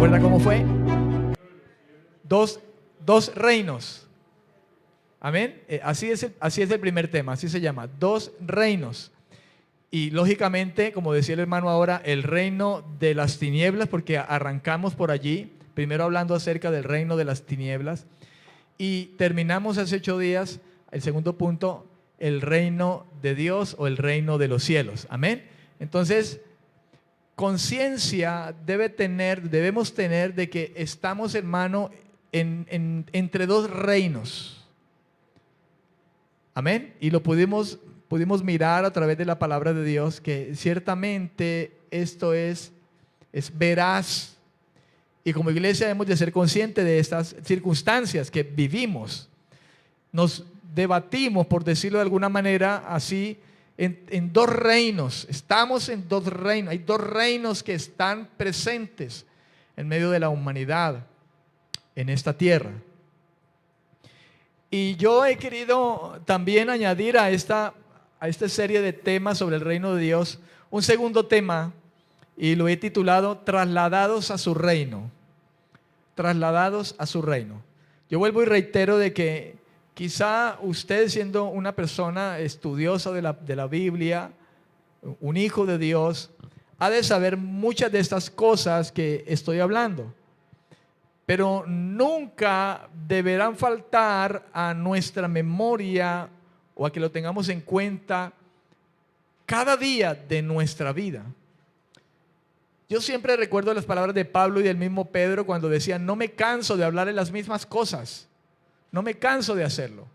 ¿Recuerda cómo fue? Dos reinos. Amén. Así es el primer tema, así se llama, dos reinos. Y lógicamente, como decía el hermano ahora, el reino de las tinieblas, porque arrancamos por allí, primero hablando acerca del reino de las tinieblas, y terminamos hace 8 días, el segundo punto, el reino de Dios o el reino de los cielos. Amén. Entonces, conciencia debemos tener de que estamos, hermano, entre dos reinos. Amén. Y lo pudimos mirar a través de la palabra de Dios, que ciertamente esto es veraz. Y como iglesia debemos de ser conscientes de estas circunstancias que vivimos. Nos debatimos, por decirlo de alguna manera, así, en dos reinos. Estamos en dos reinos. Hay dos reinos que están presentes en medio de la humanidad, en esta tierra. Y yo he querido también añadir a esta serie de temas sobre el reino de Dios un segundo tema, y lo he titulado Trasladados a su reino. Trasladados a su reino. Yo vuelvo y reitero de que quizá usted, siendo una persona estudiosa de la Biblia, un hijo de Dios, ha de saber muchas de estas cosas que estoy hablando. Pero nunca deberán faltar a nuestra memoria o a que lo tengamos en cuenta cada día de nuestra vida. Yo siempre recuerdo las palabras de Pablo y del mismo Pedro cuando decían: no me canso de hablarle las mismas cosas, no me canso de hacerlo.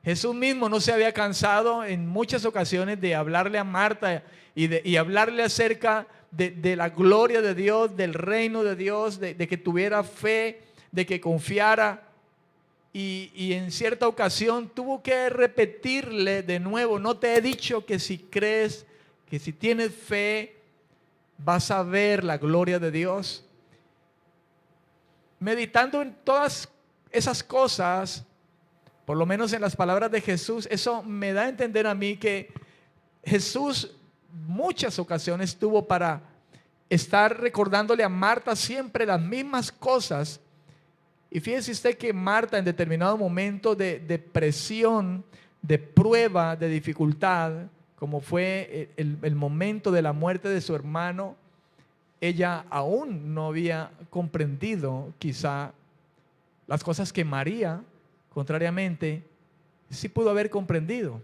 Jesús mismo no se había cansado en muchas ocasiones de hablarle a Marta y hablarle acerca de la gloria de Dios, del reino de Dios, de que tuviera fe, de que confiara. Y en cierta ocasión tuvo que repetirle de nuevo: no te he dicho que si crees, que si tienes fe, vas a ver la gloria de Dios. Meditando en todas esas cosas, por lo menos en las palabras de Jesús, eso me da a entender a mí que Jesús muchas ocasiones tuvo para estar recordándole a Marta siempre las mismas cosas. Y fíjese usted que Marta, en determinado momento de presión, de prueba, de dificultad, como fue el momento de la muerte de su hermano, ella aún no había comprendido quizá las cosas que María, contrariamente, sí pudo haber comprendido.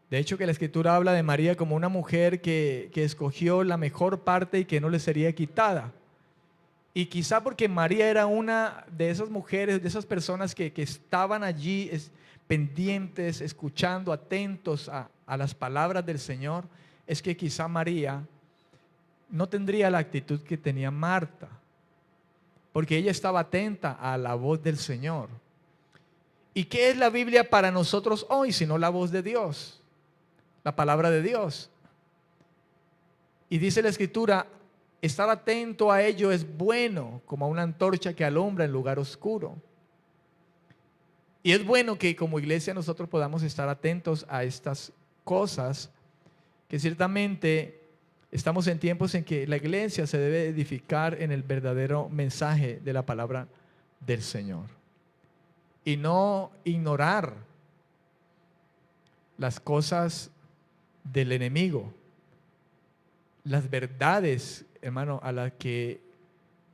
De hecho, que la Escritura habla de María como una mujer que escogió la mejor parte y que no le sería quitada. Y quizá porque María era una de esas mujeres, de esas personas que estaban allí pendientes, escuchando, atentos a las palabras del Señor, es que quizá María no tendría la actitud que tenía Marta, porque ella estaba atenta a la voz del Señor. ¿Y qué es la Biblia para nosotros hoy, sino la voz de Dios, la palabra de Dios? Y dice la Escritura: estar atento a ello es bueno, como a una antorcha que alumbra en lugar oscuro. Y es bueno que como iglesia nosotros podamos estar atentos a estas cosas, que ciertamente estamos en tiempos en que la iglesia se debe edificar en el verdadero mensaje de la palabra del Señor. Y no ignorar las cosas del enemigo, las verdades, hermano, a las que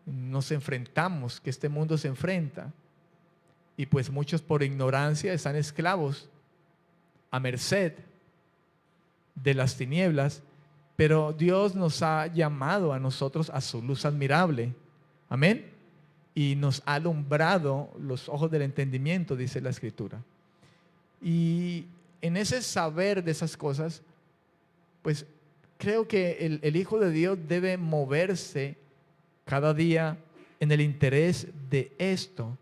nos enfrentamos, que este mundo se enfrenta. Y pues muchos por ignorancia están esclavos a merced de las tinieblas, pero Dios nos ha llamado a nosotros a su luz admirable. Amén. Y nos ha alumbrado los ojos del entendimiento, dice la Escritura. Y en ese saber de esas cosas, pues creo que el Hijo de Dios debe moverse cada día en el interés de esto,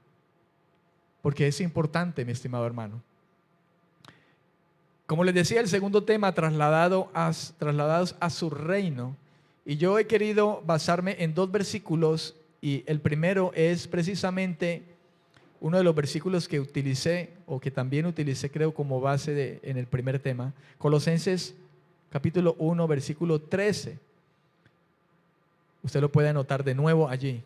porque es importante, mi estimado hermano. Como les decía, el segundo tema, trasladados a su reino. Y yo he querido basarme en 2 versículos, y el primero es precisamente uno de los versículos que utilicé, o que también utilicé creo como base en el primer tema, Colosenses capítulo 1, versículo 13. Usted lo puede anotar de nuevo allí.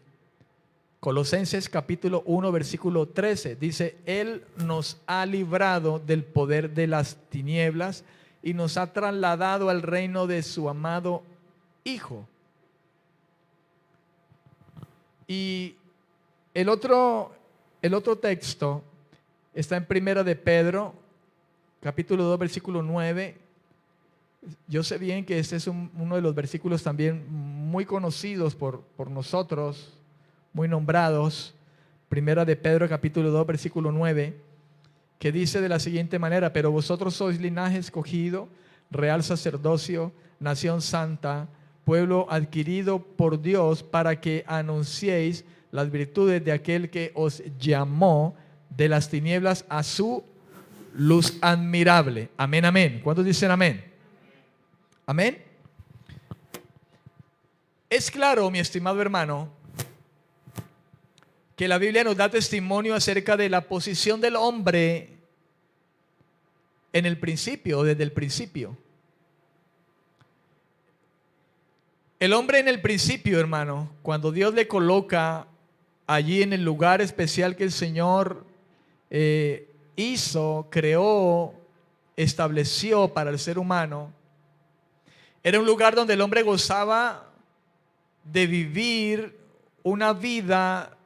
Colosenses capítulo 1, versículo 13. Dice, Él nos ha librado del poder de las tinieblas y nos ha trasladado al reino de su amado Hijo. Y el otro texto está en Primera de Pedro, capítulo 2, versículo 9. Yo sé bien que este es uno de los versículos también muy conocidos por nosotros, muy nombrados. Primera de Pedro, capítulo 2, versículo 9, que dice de la siguiente manera: pero vosotros sois linaje escogido, real sacerdocio, nación santa, pueblo adquirido por Dios, para que anunciéis las virtudes de aquel que os llamó de las tinieblas a su luz admirable. Amén, amén. ¿Cuántos dicen amén? Amén. Es claro, mi estimado hermano, que la Biblia nos da testimonio acerca de la posición del hombre en el principio, desde el principio. El hombre en el principio, hermano, cuando Dios le coloca allí en el lugar especial que el Señor hizo, creó, estableció para el ser humano, era un lugar donde el hombre gozaba de vivir una vida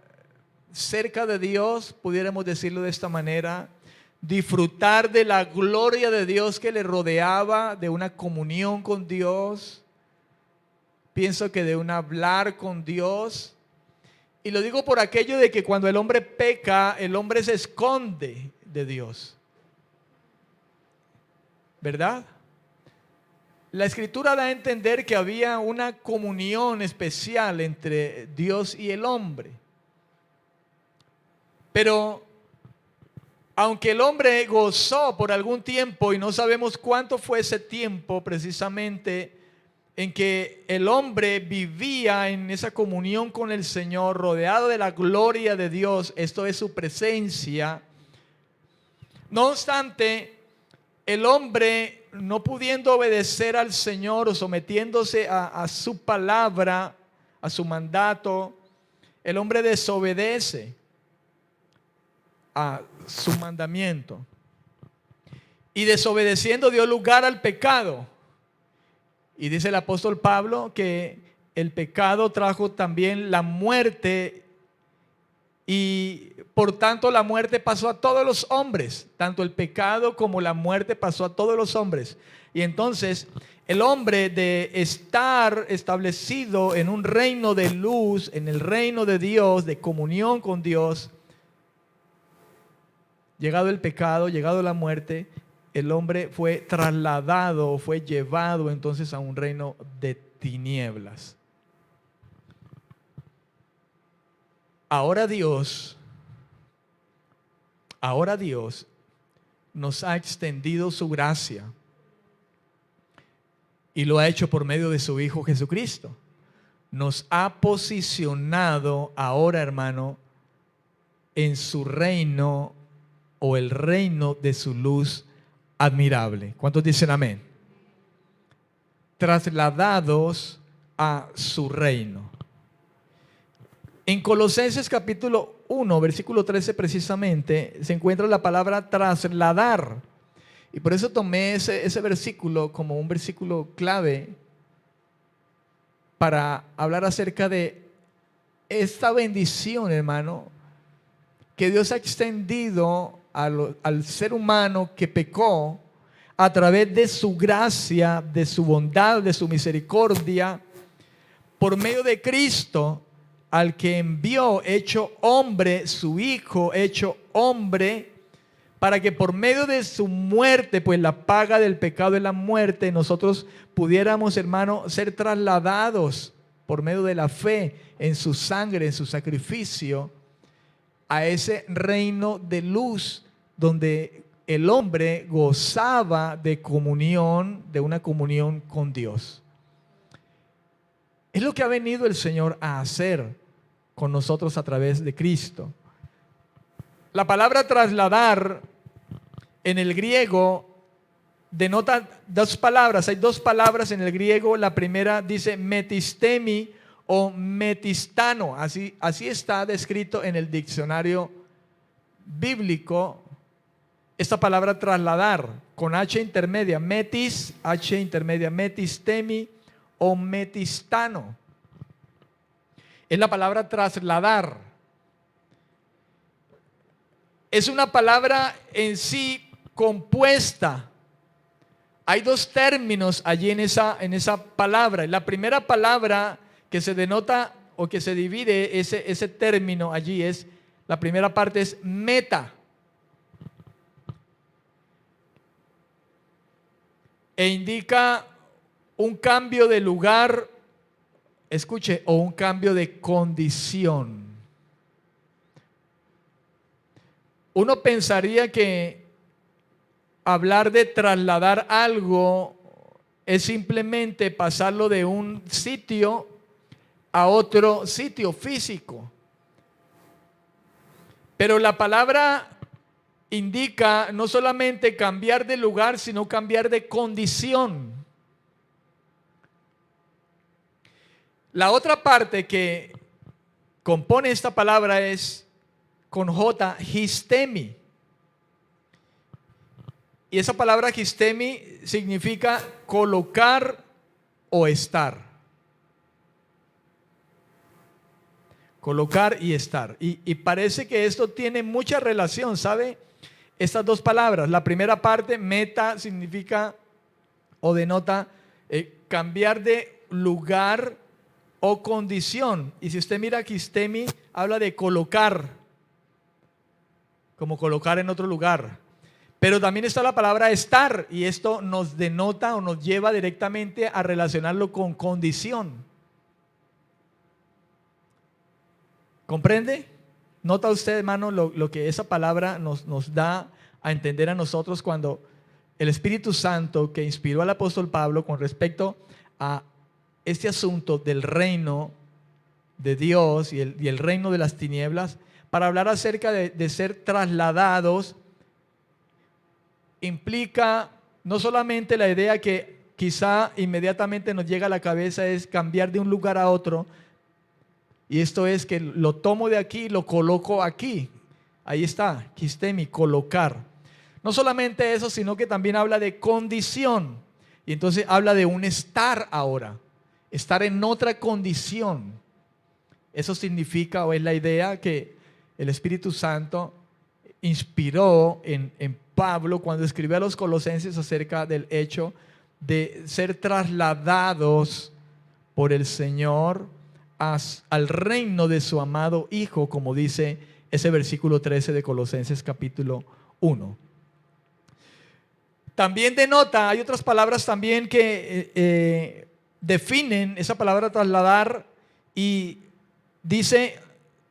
cerca de Dios, pudiéramos decirlo de esta manera, disfrutar de la gloria de Dios que le rodeaba, de una comunión con Dios. Pienso que de un hablar con Dios. Y lo digo por aquello de que cuando el hombre peca, el hombre se esconde de Dios, ¿verdad? La Escritura da a entender que había una comunión especial entre Dios y el hombre. Pero aunque el hombre gozó por algún tiempo, y no sabemos cuánto fue ese tiempo precisamente en que el hombre vivía en esa comunión con el Señor, rodeado de la gloria de Dios, esto es su presencia. No obstante, el hombre, no pudiendo obedecer al Señor o sometiéndose a su palabra, a su mandato, el hombre desobedece a su mandamiento. Y desobedeciendo dio lugar al pecado. Y dice el apóstol Pablo que el pecado trajo también la muerte, y por tanto la muerte pasó a todos los hombres. Tanto el pecado como la muerte pasó a todos los hombres. Y entonces el hombre, de estar establecido en un reino de luz, en el reino de Dios, de comunión con Dios, llegado el pecado, llegado la muerte, el hombre fue trasladado, fue llevado entonces a un reino de tinieblas. Ahora Dios nos ha extendido su gracia y lo ha hecho por medio de su Hijo Jesucristo. Nos ha posicionado ahora, hermano, en su reino, o el reino de su luz admirable. ¿Cuántos dicen amén? Trasladados a su reino. En Colosenses capítulo 1, versículo 13 precisamente, se encuentra la palabra trasladar. Y por eso tomé ese versículo como un versículo clave para hablar acerca de esta bendición, hermano, que Dios ha extendido al ser humano que pecó a través de su gracia, de su bondad, de su misericordia, por medio de Cristo, al que envió hecho hombre, su Hijo hecho hombre, para que por medio de su muerte, pues la paga del pecado es la muerte, nosotros pudiéramos, hermano, ser trasladados por medio de la fe en su sangre, en su sacrificio, a ese reino de luz donde el hombre gozaba de comunión, de una comunión con Dios. Es lo que ha venido el Señor a hacer con nosotros a través de Cristo. La palabra trasladar en el griego denota dos palabras. Hay dos palabras en el griego. La primera dice metistemi o metistano. Así está descrito en el diccionario bíblico esta palabra trasladar, con H intermedia, metis, H intermedia, metistemi o metistano. Es la palabra trasladar. Es una palabra en sí compuesta. Hay dos términos allí en esa palabra. La primera palabra que se denota o que se divide ese término allí es, la primera parte es meta. E indica un cambio de lugar, escuche, o un cambio de condición. Uno pensaría que hablar de trasladar algo es simplemente pasarlo de un sitio a otro sitio físico. Pero la palabra indica no solamente cambiar de lugar, sino cambiar de condición. La otra parte que compone esta palabra es con J, histemi. Y esa palabra histemi significa colocar o estar. Colocar y estar. Y parece que esto tiene mucha relación, ¿sabe? Estas dos palabras. La primera parte, meta, significa o denota cambiar de lugar o condición. Y si usted mira histemi, habla de colocar, como colocar en otro lugar. Pero también está la palabra estar, y esto nos denota o nos lleva directamente a relacionarlo con condición. ¿Comprende? ¿Nota usted, hermano, lo que esa palabra nos da a entender a nosotros cuando el Espíritu Santo que inspiró al apóstol Pablo con respecto a este asunto del reino de Dios y el reino de las tinieblas, para hablar acerca de ser trasladados, implica no solamente la idea que quizá inmediatamente nos llega a la cabeza es cambiar de un lugar a otro, y esto es que lo tomo de aquí y lo coloco aquí. Ahí está, histemi, colocar. No solamente eso, sino que también habla de condición, y entonces habla de un estar ahora, estar en otra condición. Eso significa, o es la idea que el Espíritu Santo inspiró en Pablo cuando escribió a los colosenses acerca del hecho de ser trasladados por el Señor al reino de su amado Hijo, como dice ese versículo 13 de Colosenses capítulo 1. También denota, hay otras palabras también que definen esa palabra trasladar, y dice,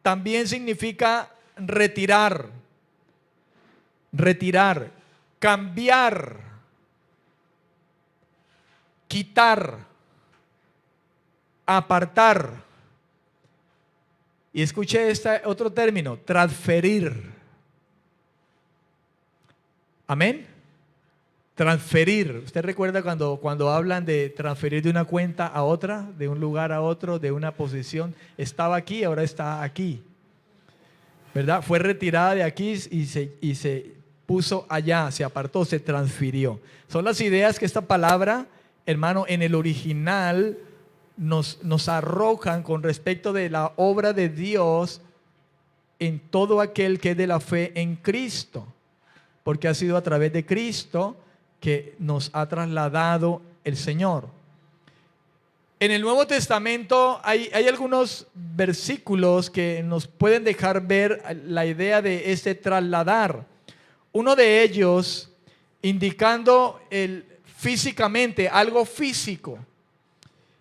también significa retirar, cambiar, quitar, apartar. Y escuche este otro término, transferir. Amén. Transferir. ¿Usted recuerda cuando hablan de transferir de una cuenta a otra, de un lugar a otro, de una posición? Estaba aquí, ahora está aquí, ¿verdad? Fue retirada de aquí y se puso allá, se apartó, se transfirió. Son las ideas que esta palabra, hermano, en el original nos arrojan con respecto de la obra de Dios en todo aquel que es de la fe en Cristo, porque ha sido a través de Cristo que nos ha trasladado el Señor. En el Nuevo Testamento hay algunos versículos que nos pueden dejar ver la idea de este trasladar. Uno de ellos indicando físicamente, algo físico.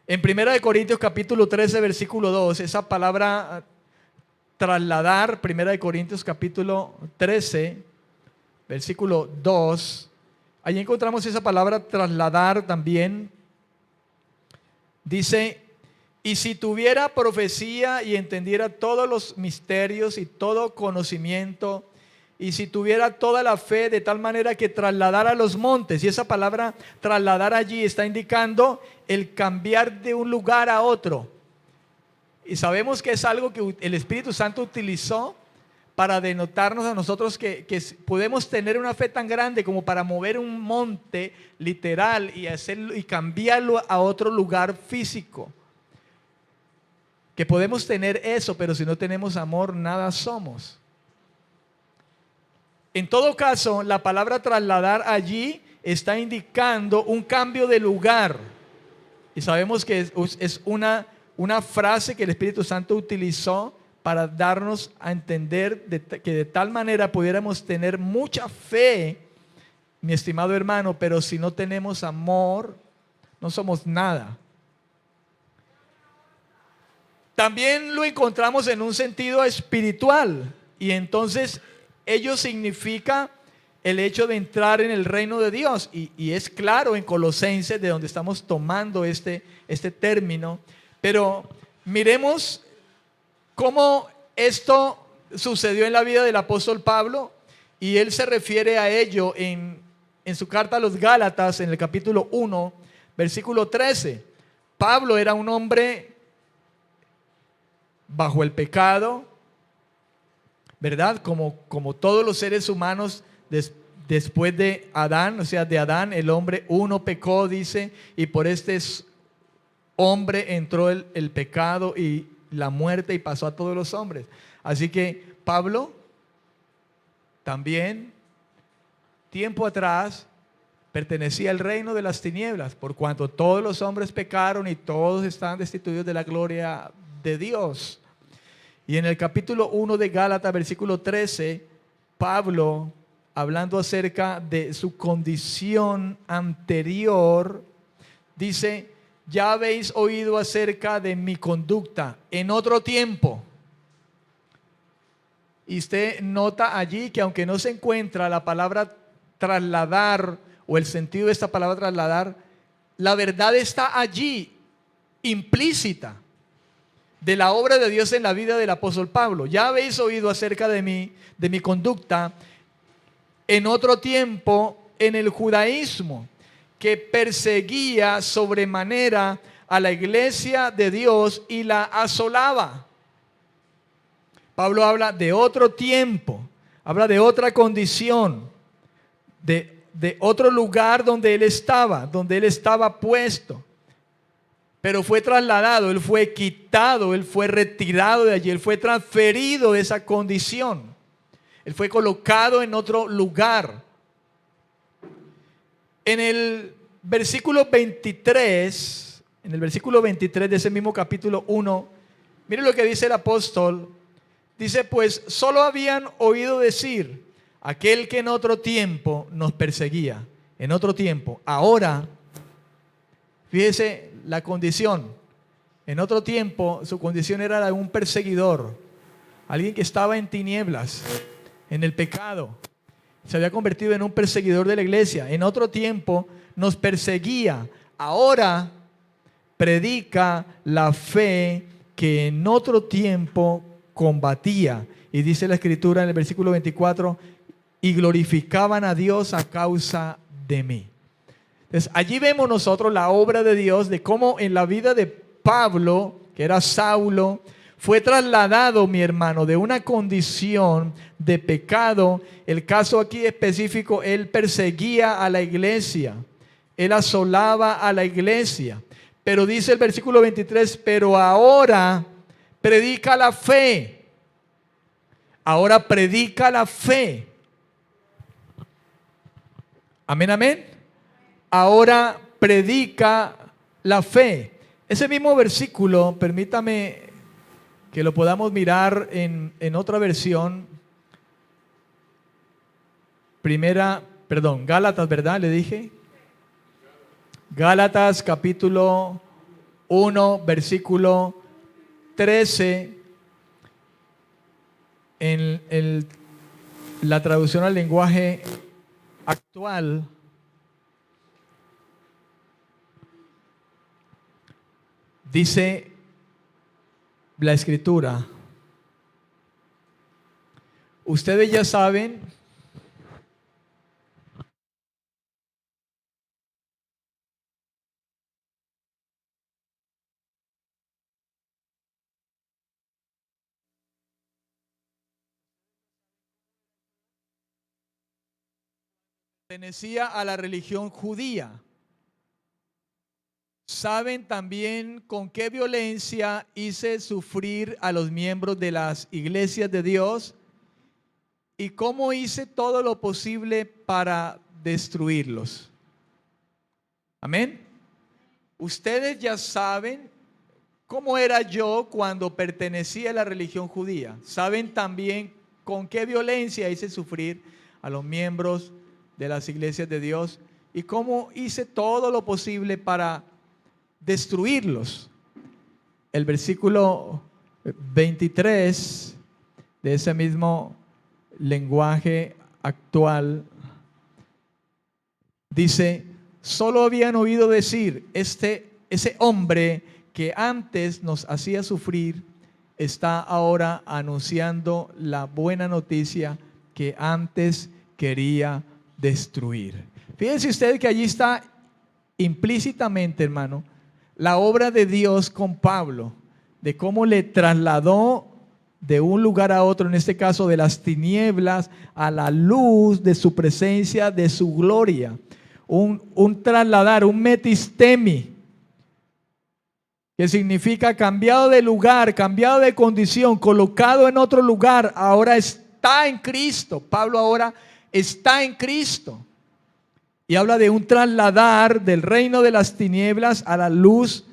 En 1 Corintios capítulo 13, versículo 2, esa palabra trasladar, 1 Corintios capítulo 13, versículo 2, allí encontramos esa palabra trasladar también. Dice, y si tuviera profecía y entendiera todos los misterios y todo conocimiento, y si tuviera toda la fe de tal manera que trasladara los montes. Y esa palabra trasladar allí está indicando el cambiar de un lugar a otro. Y sabemos que es algo que el Espíritu Santo utilizó para denotarnos a nosotros que podemos tener una fe tan grande como para mover un monte literal y hacerlo y cambiarlo a otro lugar físico. Que podemos tener eso, pero si no tenemos amor, nada somos. En todo caso, la palabra trasladar allí está indicando un cambio de lugar. Y sabemos que es una frase que el Espíritu Santo utilizó para darnos a entender que de tal manera pudiéramos tener mucha fe, mi estimado hermano, pero si no tenemos amor, no somos nada. También lo encontramos en un sentido espiritual, y entonces ello significa el hecho de entrar en el reino de Dios, y es claro en Colosenses de donde estamos tomando este término, pero miremos cómo esto sucedió en la vida del apóstol Pablo, y él se refiere a ello en su carta a los Gálatas, en el capítulo 1, versículo 13. Pablo era un hombre bajo el pecado, ¿verdad? Como todos los seres humanos después de Adán, o sea, de Adán el hombre uno pecó, dice, y por este hombre entró el pecado y la muerte y pasó a todos los hombres. Así que Pablo también, tiempo atrás, pertenecía al reino de las tinieblas, por cuanto todos los hombres pecaron y todos están destituidos de la gloria de Dios. Y en el capítulo 1 de Gálatas, versículo 13, Pablo, hablando acerca de su condición anterior, dice: ya habéis oído acerca de mi conducta en otro tiempo. Y usted nota allí que aunque no se encuentra la palabra trasladar o el sentido de esta palabra trasladar, la verdad está allí implícita de la obra de Dios en la vida del apóstol Pablo. Ya habéis oído acerca de mi conducta en otro tiempo en el judaísmo, que perseguía sobremanera a la iglesia de Dios y la asolaba. Pablo habla de otro tiempo, habla de otra condición, de otro lugar donde él estaba puesto. Pero fue trasladado, él fue quitado, él fue retirado de allí, él fue transferido de esa condición. Él fue colocado en otro lugar. En el versículo 23, de ese mismo capítulo 1, mire lo que dice el apóstol. Dice: pues solo habían oído decir aquel que en otro tiempo nos perseguía. En otro tiempo. Ahora, fíjese la condición. En otro tiempo su condición era la de un perseguidor, alguien que estaba en tinieblas, en el pecado. Se había convertido en un perseguidor de la iglesia. En otro tiempo nos perseguía. Ahora predica la fe que en otro tiempo combatía. Y dice la escritura en el versículo 24: y glorificaban a Dios a causa de mí. Entonces allí vemos nosotros la obra de Dios, de cómo en la vida de Pablo, que era Saulo, fue trasladado, mi hermano, de una condición de pecado. El caso aquí específico, él perseguía a la iglesia, él asolaba a la iglesia. Pero dice el versículo 23, pero ahora predica la fe. Ahora predica la fe. Amén, amén. Ahora predica la fe. Ese mismo versículo, permítame que lo podamos mirar en otra versión. Gálatas, ¿verdad? Le dije. Gálatas capítulo 1, versículo 13. En la traducción al lenguaje actual, dice la escritura: ustedes ya saben pertenecía a la religión judía. ¿Saben también con qué violencia hice sufrir a los miembros de las iglesias de Dios? ¿Y cómo hice todo lo posible para destruirlos? Amén. Ustedes ya saben cómo era yo cuando pertenecía a la religión judía. Saben también con qué violencia hice sufrir a los miembros de las iglesias de Dios y cómo hice todo lo posible para destruirlos. El versículo 23 de ese mismo lenguaje actual dice: solo habían oído decir, ese hombre que antes nos hacía sufrir está ahora anunciando la buena noticia que antes quería destruir. Fíjense ustedes que allí está implícitamente, hermano, la obra de Dios con Pablo, de cómo le trasladó de un lugar a otro, en este caso de las tinieblas a la luz de su presencia, de su gloria. Un trasladar, un metistemi, que significa cambiado de lugar, cambiado de condición, colocado en otro lugar. Ahora está en Cristo. Pablo ahora está en Cristo. Y habla de un trasladar del reino de las tinieblas a la luz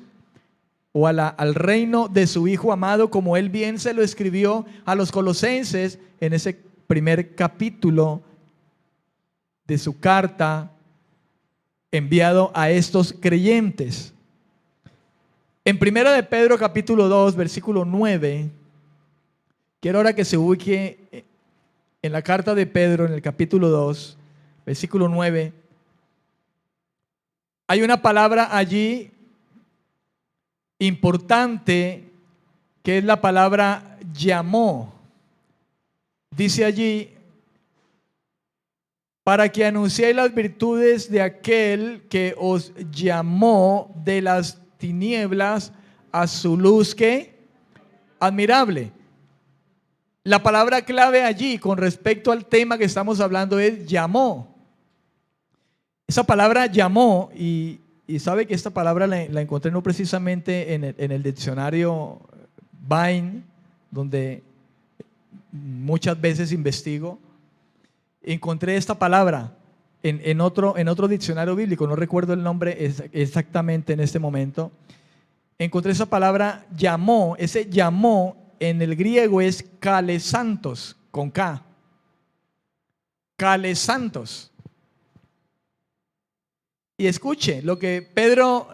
o al reino de su Hijo amado, como él bien se lo escribió a los colosenses en ese primer capítulo de su carta enviado a estos creyentes. En 1 de Pedro capítulo 2, versículo 9, quiero ahora que se ubique en la carta de Pedro, en el capítulo 2, versículo 9. Hay una palabra allí importante que es la palabra llamó. Dice allí: para que anunciéis las virtudes de aquel que os llamó de las tinieblas a su luz, ¿qué? Admirable. La palabra clave allí con respecto al tema que estamos hablando es llamó. Esa palabra llamó, y sabe que esta palabra la encontré no precisamente en el diccionario Vine, donde muchas veces investigo. Encontré esta palabra en otro diccionario bíblico, no recuerdo el nombre exactamente en este momento. Encontré esa palabra llamó. Ese llamó en el griego es kalesantos, con K. Kalesantos. Y escuche lo que Pedro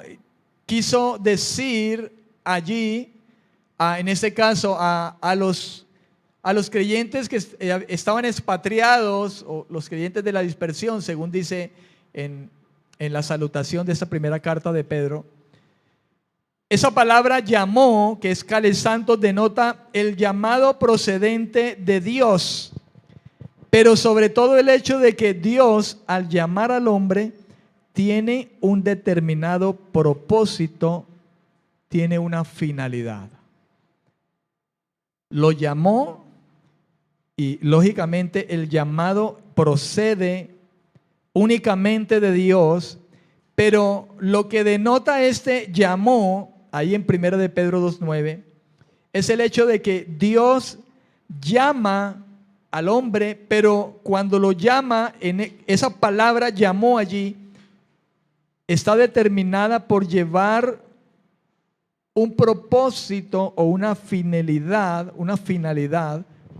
quiso decir allí, en este caso a los creyentes que estaban expatriados, o los creyentes de la dispersión, según dice en la salutación de esta primera carta de Pedro. Esa palabra llamó, que es kalesantos, denota el llamado procedente de Dios, pero sobre todo el hecho de que Dios, al llamar al hombre, tiene un determinado propósito, tiene una finalidad. Lo llamó y lógicamente el llamado procede únicamente de Dios, pero lo que denota este llamó, ahí en 1 de Pedro 2:9, es el hecho de que Dios llama al hombre, pero cuando lo llama, en esa palabra llamó allí, está determinada por llevar un propósito o una finalidad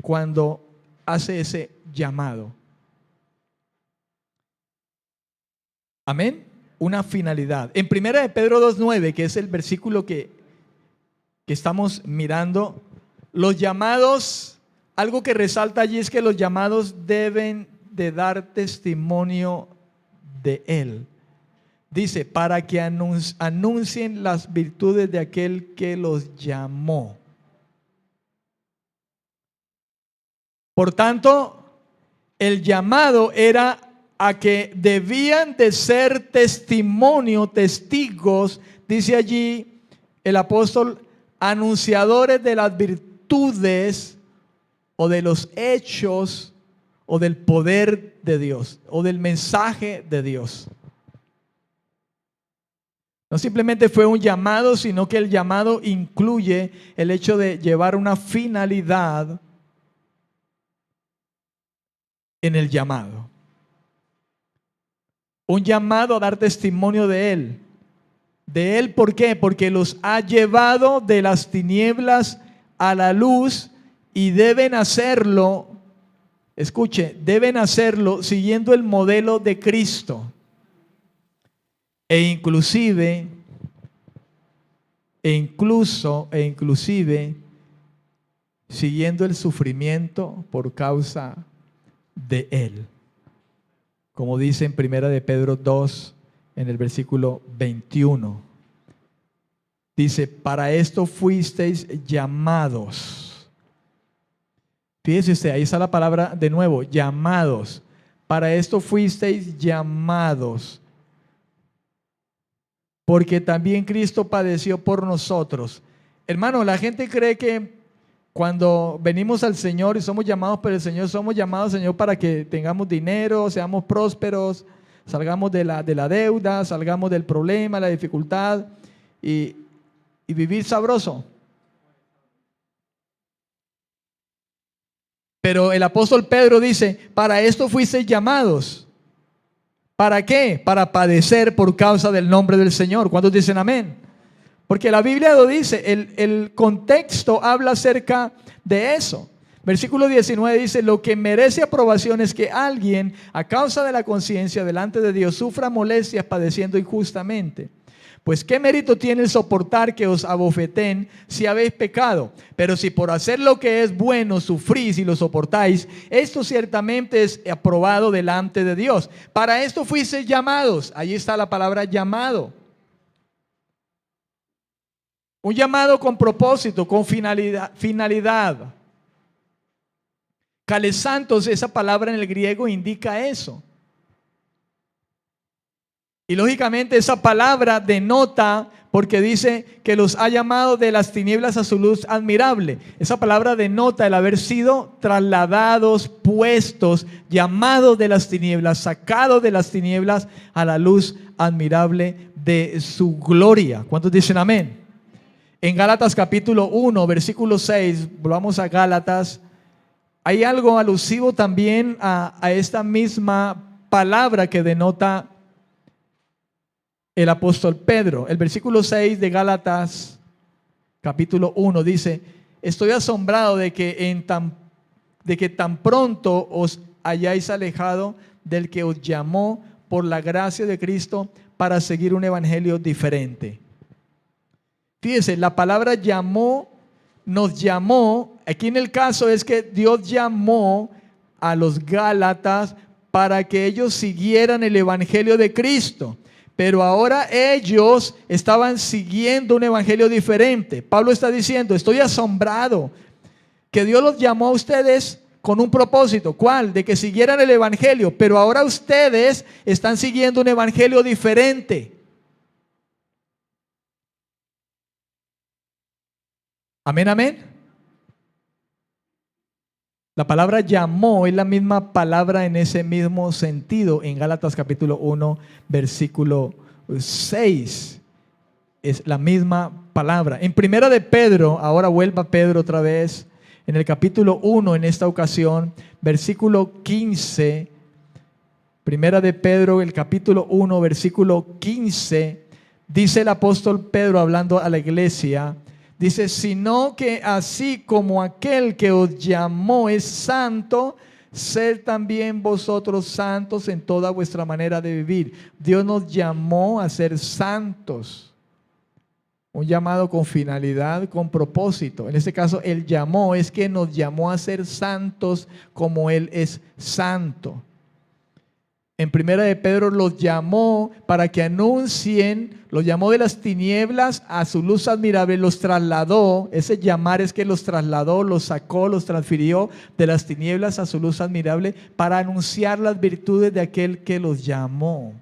cuando hace ese llamado. Amén. Una finalidad. En 1 de Pedro 2:9, que es el versículo que estamos mirando, los llamados, algo que resalta allí es que los llamados deben de dar testimonio de Él. Dice, para que anuncien las virtudes de aquel que los llamó. Por tanto, el llamado era a que debían de ser testimonio, testigos, dice allí el apóstol, anunciadores de las virtudes o de los hechos o del poder de Dios o del mensaje de Dios. No simplemente fue un llamado, sino que el llamado incluye el hecho de llevar una finalidad en el llamado. Un llamado a dar testimonio de Él. ¿De Él por qué? Porque los ha llevado de las tinieblas a la luz y deben hacerlo, escuche, deben hacerlo siguiendo el modelo de Cristo. Inclusive siguiendo el sufrimiento por causa de Él. Como dice en 1 de Pedro 2, en el versículo 21. Dice, para esto fuisteis llamados. Fíjese usted, ahí está la palabra de nuevo, llamados. Para esto fuisteis llamados. Porque también Cristo padeció por nosotros. Hermano, la gente cree que cuando venimos al Señor y somos llamados por el Señor, somos llamados, Señor, para que tengamos dinero, seamos prósperos, salgamos de la deuda, salgamos del problema, la dificultad y vivir sabroso. Pero el apóstol Pedro dice, para esto fuisteis llamados. ¿Para qué? Para padecer por causa del nombre del Señor. ¿Cuántos dicen amén? Porque la Biblia lo dice, el contexto habla acerca de eso. Versículo 19 dice, lo que merece aprobación es que alguien, a causa de la conciencia delante de Dios, sufra molestias padeciendo injustamente. Pues qué mérito tiene el soportar que os abofeten si habéis pecado. Pero si por hacer lo que es bueno sufrís y lo soportáis, esto ciertamente es aprobado delante de Dios. Para esto fuisteis llamados. Allí está la palabra llamado. Un llamado con propósito, con finalidad. Kalesantos, esa palabra en el griego indica eso. Y lógicamente esa palabra denota, porque dice que los ha llamado de las tinieblas a su luz admirable. Esa palabra denota el haber sido trasladados, puestos, llamados de las tinieblas, sacados de las tinieblas a la luz admirable de su gloria. ¿Cuántos dicen amén? En Gálatas capítulo 1, versículo 6, volvamos a Gálatas, hay algo alusivo también a esta misma palabra que denota el apóstol Pedro. El versículo 6 de Gálatas capítulo 1 dice, estoy asombrado de que tan pronto os hayáis alejado del que os llamó por la gracia de Cristo para seguir un evangelio diferente. Fíjese, la palabra llamó, nos llamó, aquí en el caso es que Dios llamó a los Gálatas para que ellos siguieran el evangelio de Cristo. Pero ahora ellos estaban siguiendo un evangelio diferente. Pablo está diciendo, estoy asombrado que Dios los llamó a ustedes con un propósito. ¿Cuál? De que siguieran el evangelio. Pero ahora ustedes están siguiendo un evangelio diferente. Amén, amén. La palabra llamó es la misma palabra en ese mismo sentido en Gálatas capítulo 1, versículo 6. Es la misma palabra. En primera de Pedro, ahora vuelva Pedro otra vez, en el capítulo 1 en esta ocasión, versículo 15. Primera de Pedro, el capítulo 1, versículo 15, dice el apóstol Pedro hablando a la iglesia, dice, sino que así como aquel que os llamó es santo, sed también vosotros santos en toda vuestra manera de vivir. Dios nos llamó a ser santos. Un llamado con finalidad, con propósito. En este caso, el llamó es que nos llamó a ser santos como Él es santo. En primera de Pedro los llamó para que anuncien, los llamó de las tinieblas a su luz admirable, los trasladó, ese llamar es que los trasladó, los sacó, los transfirió de las tinieblas a su luz admirable para anunciar las virtudes de aquel que los llamó,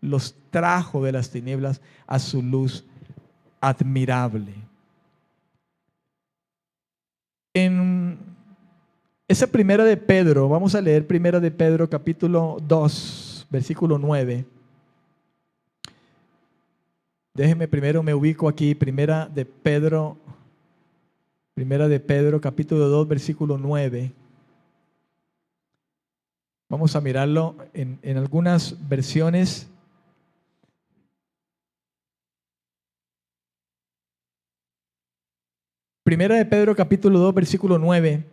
los trajo de las tinieblas a su luz admirable. En Esa primera de Pedro, vamos a leer primera de Pedro capítulo 2, versículo 9. Déjeme primero, me ubico aquí, primera de Pedro capítulo 2, versículo 9. Vamos a mirarlo en algunas versiones. Primera de Pedro capítulo 2, versículo 9.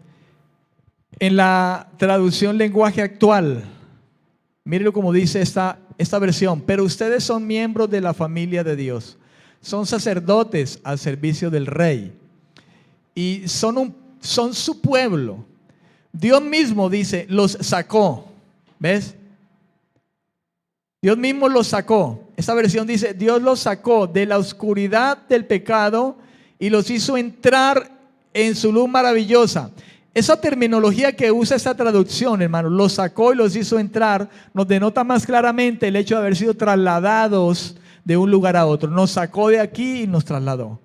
En la traducción lenguaje actual, mírenlo como dice esta versión. Pero ustedes son miembros de la familia de Dios. Son sacerdotes al servicio del Rey. Y son su pueblo. Dios mismo dice, los sacó. ¿Ves? Dios mismo los sacó. Esta versión dice, Dios los sacó de la oscuridad del pecado y los hizo entrar en su luz maravillosa. Esa terminología que usa esta traducción, hermano, los sacó y los hizo entrar, nos denota más claramente el hecho de haber sido trasladados de un lugar a otro. Nos sacó de aquí y nos trasladó.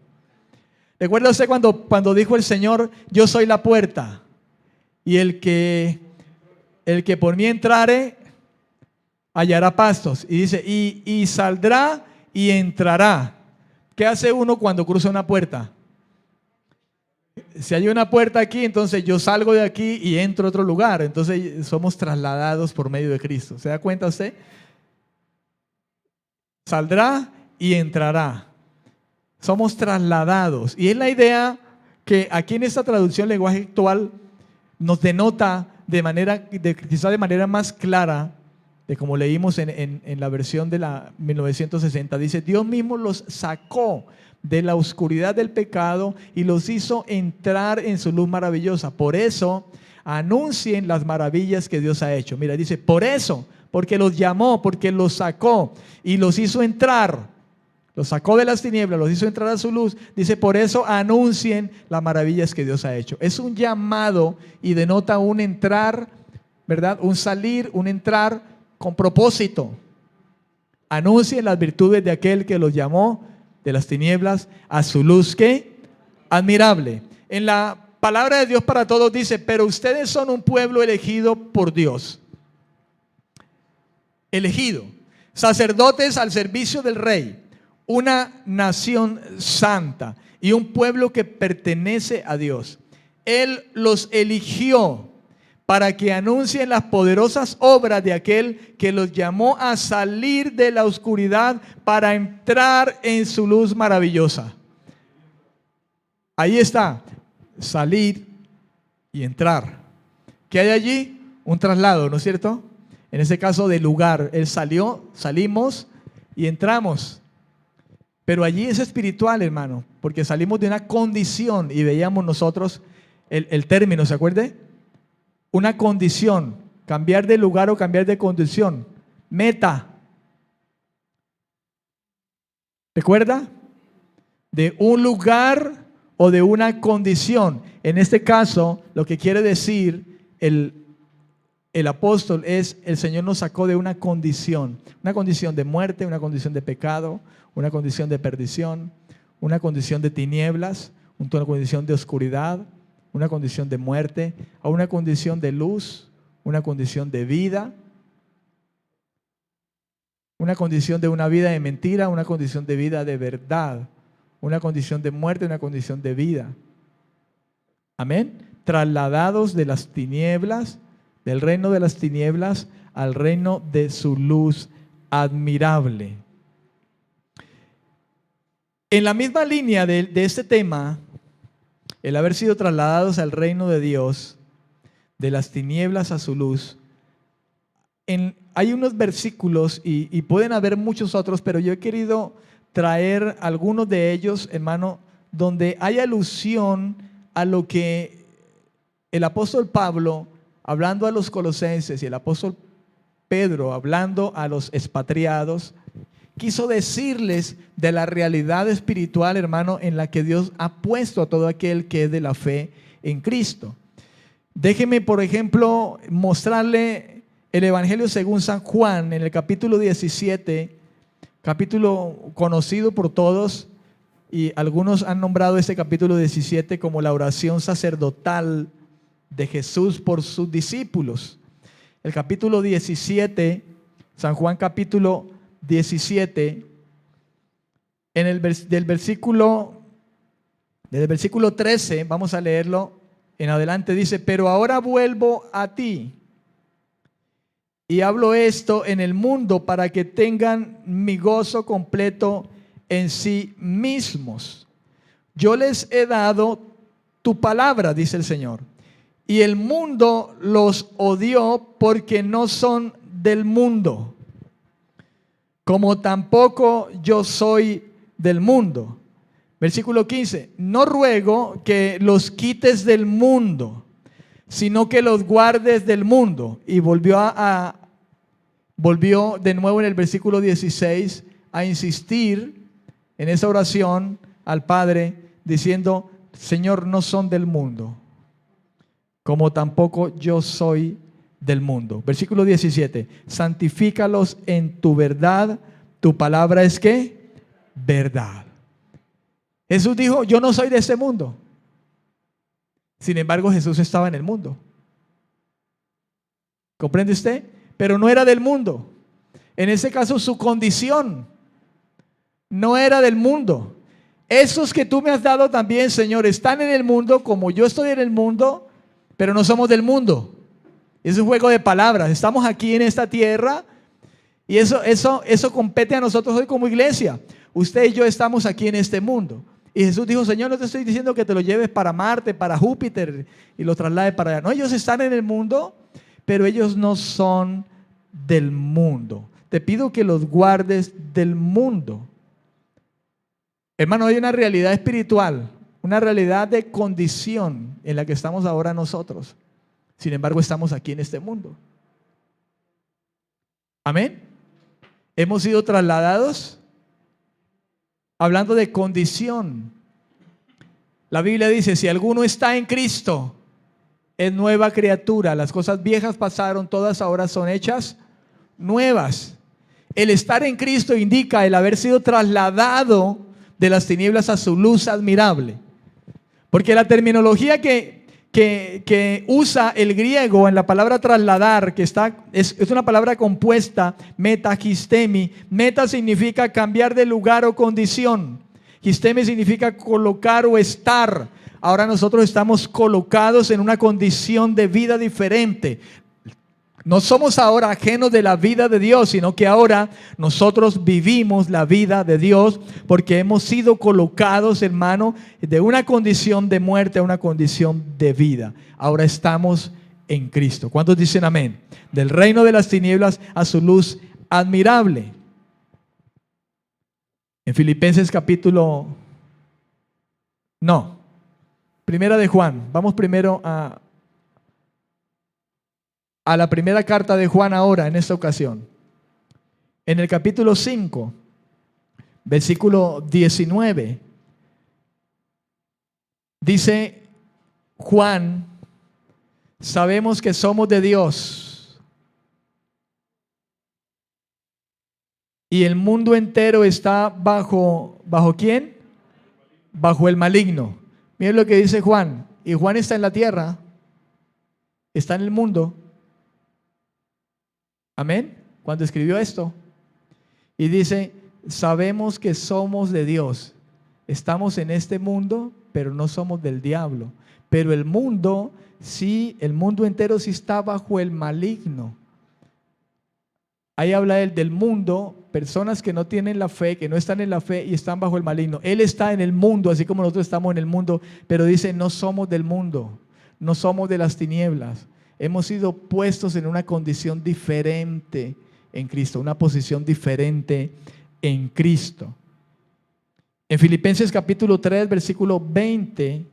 ¿Recuerda usted cuando dijo el Señor, yo soy la puerta? Y el que por mí entrare, hallará pastos. Y dice, y saldrá y entrará. ¿Qué hace uno cuando cruza una puerta? Si hay una puerta aquí, entonces yo salgo de aquí y entro a otro lugar. Entonces somos trasladados por medio de Cristo. ¿Se da cuenta usted? Saldrá y entrará. Somos trasladados. Y es la idea que aquí en esta traducción lenguaje actual nos denota quizá de manera más clara, de como leímos en la versión de la 1960. Dice, Dios mismo los sacó de la oscuridad del pecado y los hizo entrar en su luz maravillosa. Por eso anuncien las maravillas que Dios ha hecho. Mira, dice, por eso, porque los llamó, porque los sacó y los hizo entrar. Los sacó de las tinieblas, los hizo entrar a su luz. Dice, por eso anuncien las maravillas que Dios ha hecho. Es un llamado y denota un entrar, ¿verdad? Un salir, un entrar con propósito. Anuncien las virtudes de aquel que los llamó de las tinieblas a su luz, ¿qué? Admirable. En la palabra de Dios para todos dice, pero ustedes son un pueblo elegido por Dios. Elegido. Sacerdotes al servicio del Rey. Una nación santa y un pueblo que pertenece a Dios. Él los eligió para que anuncien las poderosas obras de aquel que los llamó a salir de la oscuridad para entrar en su luz maravillosa. Ahí está, salir y entrar. ¿Qué hay allí? Un traslado, ¿no es cierto? En ese caso de lugar, Él salió, salimos y entramos. Pero allí es espiritual, hermano, porque salimos de una condición y veíamos nosotros el término, ¿se acuerde? Una condición, cambiar de lugar o cambiar de condición. Meta. ¿Recuerda? De un lugar o de una condición. En este caso, lo que quiere decir el apóstol es, el Señor nos sacó de una condición de muerte, una condición de pecado, una condición de perdición, una condición de tinieblas, una condición de oscuridad, una condición de muerte, a una condición de luz, una condición de vida, una condición de una vida de mentira, una condición de vida de verdad, una condición de muerte, una condición de vida. Amén. Trasladados de las tinieblas, del reino de las tinieblas al reino de su luz admirable. En la misma línea de este tema, el haber sido trasladados al reino de Dios, de las tinieblas a su luz, hay unos versículos y pueden haber muchos otros, pero yo he querido traer algunos de ellos, hermano, donde hay alusión a lo que el apóstol Pablo, hablando a los colosenses, y el apóstol Pedro, hablando a los expatriados, quiso decirles de la realidad espiritual, hermano, en la que Dios ha puesto a todo aquel que es de la fe en Cristo. Déjeme, por ejemplo, mostrarle el Evangelio según San Juan, en el capítulo 17, capítulo conocido por todos, y algunos han nombrado este capítulo 17 como la oración sacerdotal de Jesús por sus discípulos. El capítulo 17, San Juan capítulo 17, del versículo 13, vamos a leerlo en adelante, dice: pero ahora vuelvo a ti y hablo esto en el mundo para que tengan mi gozo completo en sí mismos. Yo les he dado tu palabra, dice el Señor, y el mundo los odió porque no son del mundo, como tampoco yo soy del mundo. Versículo 15, no ruego que los quites del mundo, sino que los guardes del mundo. Y volvió de nuevo en el versículo 16 a insistir en esa oración al Padre, diciendo: Señor, no son del mundo, como tampoco yo soy del mundo. Versículo 17, santifícalos en tu verdad, tu palabra es ¿qué? Verdad. Jesús dijo: yo no soy de este mundo. Sin embargo, Jesús estaba en el mundo. ¿Comprende usted? Pero no era del mundo. En ese caso, su condición no era del mundo. Esos que tú me has dado también, Señor, están en el mundo como yo estoy en el mundo, pero no somos del mundo. Es un juego de palabras. Estamos aquí en esta tierra y eso compete a nosotros hoy como iglesia. Usted y yo estamos aquí en este mundo. Y Jesús dijo: Señor, no te estoy diciendo que te lo lleves para Marte, para Júpiter y lo traslades para allá. No, ellos están en el mundo, pero ellos no son del mundo. Te pido que los guardes del mundo. Hermano, hay una realidad espiritual, una realidad de condición en la que estamos ahora nosotros. Sin embargo, estamos aquí en este mundo. Amén. Hemos sido trasladados. Hablando de condición, la Biblia dice: si alguno está en Cristo, es nueva criatura. Las cosas viejas pasaron, todas ahora son hechas nuevas. El estar en Cristo indica el haber sido trasladado de las tinieblas a su luz admirable. Porque la terminología que usa el griego en la palabra trasladar, que es una palabra compuesta, metahistemi. Meta significa cambiar de lugar o condición. Histemi significa colocar o estar. Ahora nosotros estamos colocados en una condición de vida diferente. No somos ahora ajenos de la vida de Dios, sino que ahora nosotros vivimos la vida de Dios porque hemos sido colocados, hermano, de una condición de muerte a una condición de vida. Ahora estamos en Cristo. ¿Cuántos dicen amén? Del reino de las tinieblas a su luz admirable. En Filipenses Primera de Juan. Vamos primero a la primera carta de Juan ahora, en esta ocasión. En el capítulo 5, versículo 19, dice Juan: sabemos que somos de Dios y el mundo entero está ¿bajo quién? Bajo el maligno. Miren lo que dice Juan. Y Juan está en la tierra, está en el mundo. Amén. Cuando escribió esto, y dice: sabemos que somos de Dios. Estamos en este mundo, pero no somos del diablo. Pero el mundo entero sí está bajo el maligno. Ahí habla él del mundo, personas que no tienen la fe, que no están en la fe y están bajo el maligno. Él está en el mundo, así como nosotros estamos en el mundo, pero dice: no somos del mundo, no somos de las tinieblas. Hemos sido puestos en una condición diferente en Cristo, una posición diferente en Cristo. En Filipenses capítulo 3, versículo 20,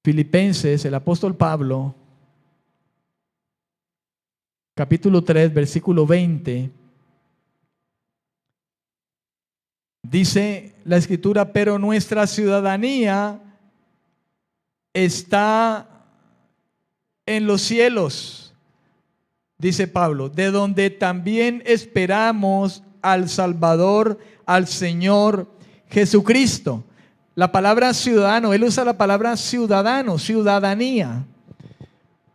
Filipenses, el apóstol Pablo, capítulo 3, versículo 20, dice la escritura: pero nuestra ciudadanía está en los cielos, dice Pablo, de donde también esperamos al Salvador, al Señor Jesucristo. La palabra ciudadano, él usa la palabra ciudadano, ciudadanía.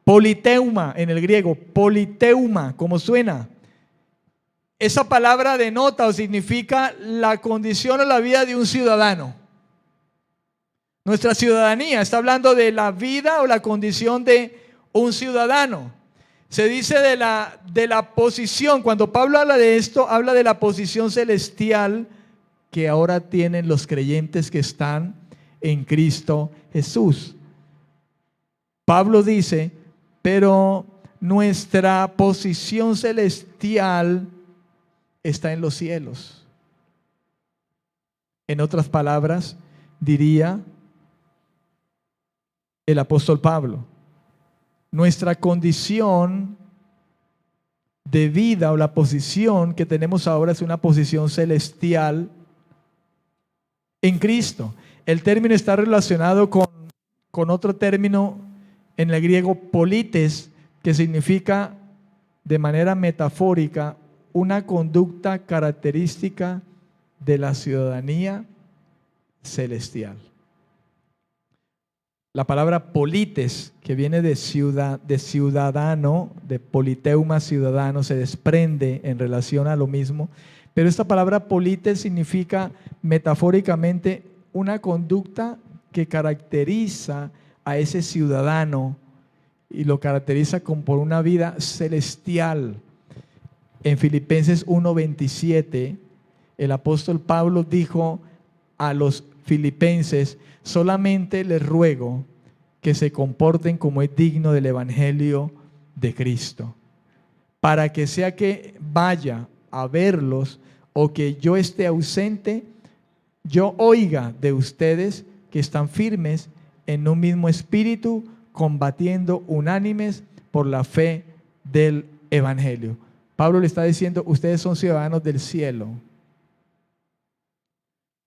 Politeuma en el griego, politeuma, como suena. Esa palabra denota o significa la condición o la vida de un ciudadano. Nuestra ciudadanía está hablando de la vida o la condición de un ciudadano. Se dice de la posición, cuando Pablo habla de esto, habla de la posición celestial que ahora tienen los creyentes que están en Cristo Jesús. Pablo dice, pero nuestra posición celestial está en los cielos. En otras palabras, diría el apóstol Pablo, nuestra condición de vida o la posición que tenemos ahora es una posición celestial en Cristo. El término está relacionado con otro término en el griego polites, que significa de manera metafórica una conducta característica de la ciudadanía celestial. La palabra polites, que viene de ciudadano, de politeuma, ciudadano, se desprende en relación a lo mismo. Pero esta palabra polites significa metafóricamente una conducta que caracteriza a ese ciudadano y lo caracteriza por una vida celestial. En Filipenses 1:27, el apóstol Pablo dijo a los filipenses: solamente les ruego que se comporten como es digno del evangelio de Cristo, para que sea que vaya a verlos o que yo esté ausente, yo oiga de ustedes que están firmes en un mismo espíritu, combatiendo unánimes por la fe del evangelio. Pablo le está diciendo, ustedes son ciudadanos del cielo.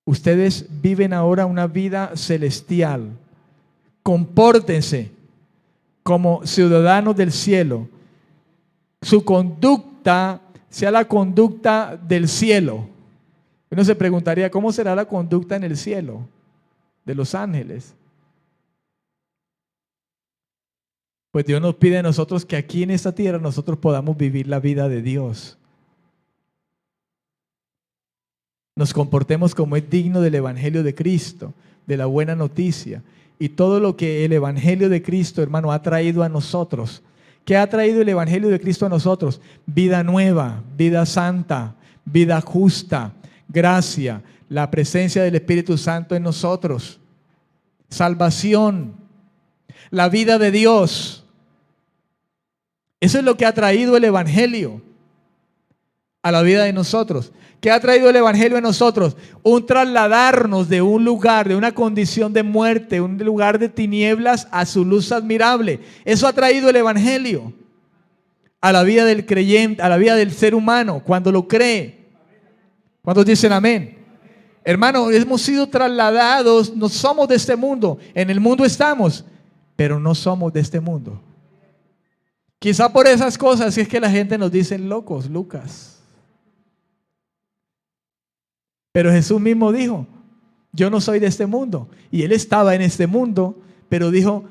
Ustedes viven ahora una vida celestial. Compórtense como ciudadanos del cielo. Su conducta sea la conducta del cielo. Uno se preguntaría, ¿cómo será la conducta en el cielo de los ángeles? Pues Dios nos pide a nosotros que aquí en esta tierra nosotros podamos vivir la vida de Dios. Nos comportemos como es digno del evangelio de Cristo, de la buena noticia. Y todo lo que el evangelio de Cristo, hermano, ha traído a nosotros. ¿Qué ha traído el evangelio de Cristo a nosotros? Vida nueva, vida santa, vida justa, gracia, la presencia del Espíritu Santo en nosotros, salvación, la vida de Dios. Eso es lo que ha traído el evangelio a la vida de nosotros. ¿Qué ha traído el evangelio a nosotros? Un trasladarnos de un lugar, de una condición de muerte, un lugar de tinieblas a su luz admirable. Eso ha traído el evangelio a la vida del creyente, a la vida del ser humano, cuando lo cree. ¿Cuántos dicen amén? Hermano, hemos sido trasladados, no somos de este mundo. En el mundo estamos, pero no somos de este mundo. Quizá por esas cosas es que la gente nos dice locos, Lucas. Pero Jesús mismo dijo, yo no soy de este mundo. Y Él estaba en este mundo, pero dijo,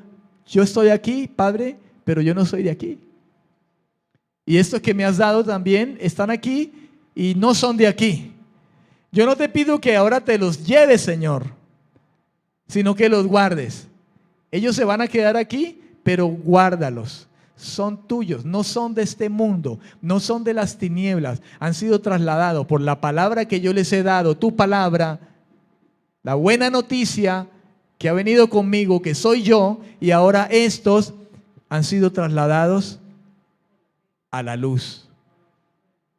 yo estoy aquí, Padre, pero yo no soy de aquí. Y estos que me has dado también están aquí y no son de aquí. Yo no te pido que ahora te los lleves, Señor, sino que los guardes. Ellos se van a quedar aquí, pero guárdalos. Son tuyos, no son de este mundo, no son de las tinieblas, han sido trasladados por la palabra que yo les he dado, tu palabra, la buena noticia que ha venido conmigo, que soy yo, y ahora estos han sido trasladados a la luz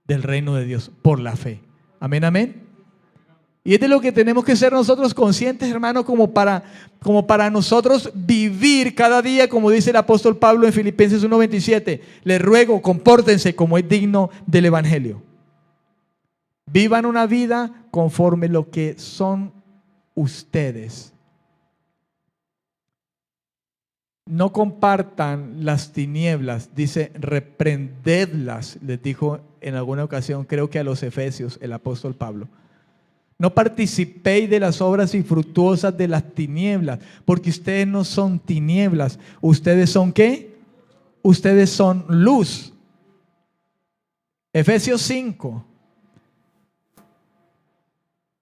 del reino de Dios por la fe. Amén, amén. Y es de lo que tenemos que ser nosotros conscientes, hermano, como para nosotros vivir cada día, como dice el apóstol Pablo en Filipenses 1:27. Les ruego, compórtense como es digno del evangelio. Vivan una vida conforme lo que son ustedes. No compartan las tinieblas, dice, reprendedlas, les dijo en alguna ocasión, creo que a los Efesios, el apóstol Pablo. No participéis de las obras infructuosas de las tinieblas, porque ustedes no son tinieblas. ¿Ustedes son qué? Ustedes son luz. Efesios 5,